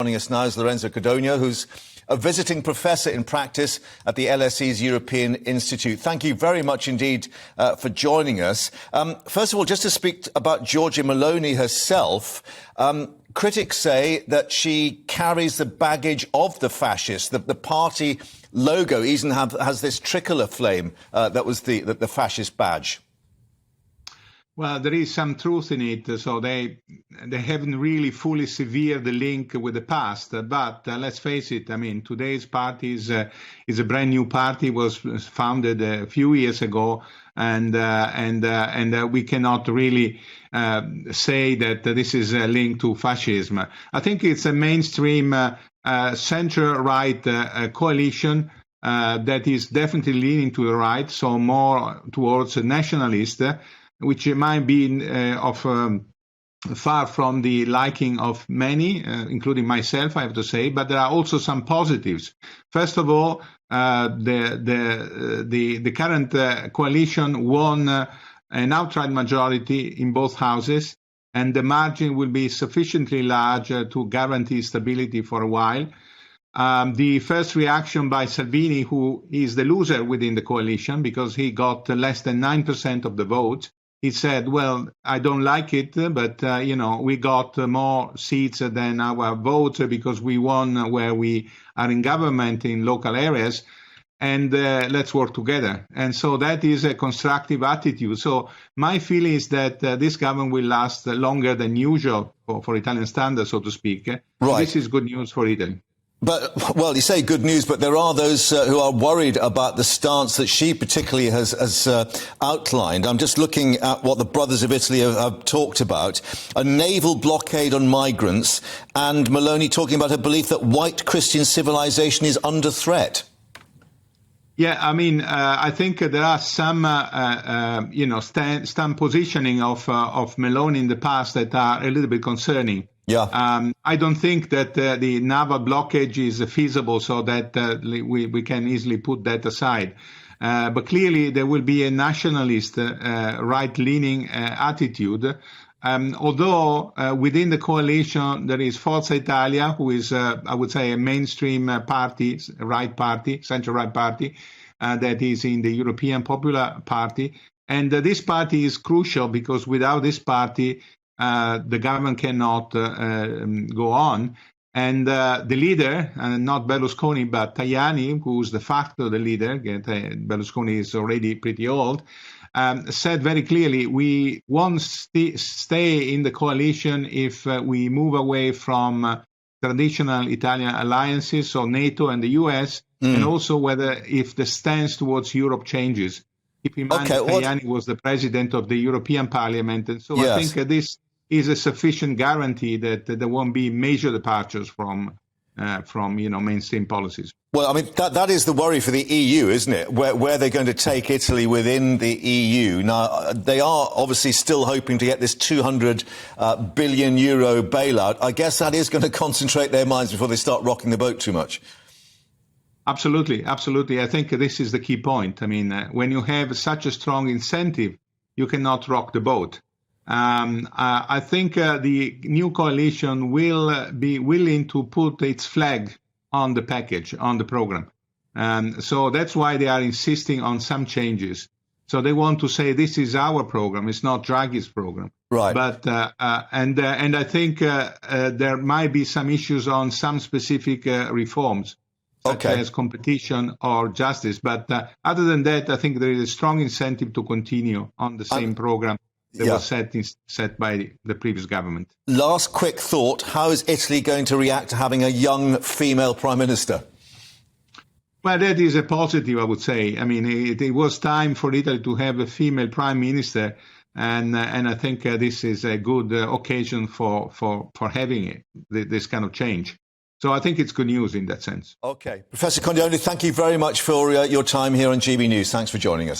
Joining us now is Lorenzo Codogno, who's a visiting professor in practice at the LSE's European Institute. Thank you very much indeed for joining us. First of all, just to speak about Giorgia Meloni herself, critics say that she carries the baggage of the fascists. The party logo even has this tricolour flame that was the fascist badge. Well, there is some truth in it, so they haven't really fully severed the link with the past. But let's face it, I mean, today's party is a brand new party, was founded a few years ago, and we cannot really say that this is a link to fascism. I think it's a mainstream center-right coalition that is definitely leaning to the right, so more towards a nationalist, which might be far from the liking of many, including myself, I have to say. But there are also some positives. First of all, the current coalition won an outright majority in both houses, and the margin will be sufficiently large to guarantee stability for a while. The first reaction by Salvini, who is the loser within the coalition because he got less than 9% of the vote, he said, well, I don't like it, but, we got more seats than our votes because we won where we are in government in local areas, and let's work together. And so that is a constructive attitude. So my feeling is that this government will last longer than usual for Italian standards, so to speak. Right. This is good news for Italy. But, well, you say good news, but there are those who are worried about the stance that she particularly has outlined. I'm just looking at what the Brothers of Italy have talked about. A naval blockade on migrants, and Meloni talking about her belief that white Christian civilization is under threat. Yeah, I mean, I think there are some, stand positioning of Meloni in the past that are a little bit concerning. Yeah. I don't think that the naval blockage is feasible, so that we can easily put that aside. But clearly, there will be a nationalist, right-leaning attitude. Although within the coalition there is Forza Italia, who is, I would say, a mainstream party, right party, centre-right party, that is in the European Popular Party. And this party is crucial because without this party, the government cannot go on. And the leader, not Berlusconi, but Tajani, who's de facto the leader, Berlusconi is already pretty old, said very clearly, we won't stay in the coalition if we move away from traditional Italian alliances, so NATO and the US, and also if the stance towards Europe changes. Keep in mind that Tajani was the president of the European Parliament, and so yes. I think this is a sufficient guarantee that there won't be major departures from mainstream policies. Well, I mean, that is the worry for the EU, isn't it? Where they're going to take Italy within the EU. Now, they are obviously still hoping to get this 200 billion euro bailout. I guess that is going to concentrate their minds before they start rocking the boat too much. Absolutely, absolutely. I think this is the key point. I mean, when you have such a strong incentive, you cannot rock the boat. I think the new coalition will be willing to put its flag on the package, on the program. So that's why they are insisting on some changes. So they want to say this is our program, it's not Draghi's program. Right. But and I think there might be some issues on some specific reforms, such as competition or justice. But other than that, I think there is a strong incentive to continue on the same program that was set by the previous government. Last quick thought, how is Italy going to react to having a young female prime minister? Well, that is a positive, I would say. I mean, it was time for Italy to have a female prime minister, and I think this is a good occasion for having this kind of change. So I think it's good news in that sense. OK. Professor Codogno, thank you very much for your time here on GB News. Thanks for joining us.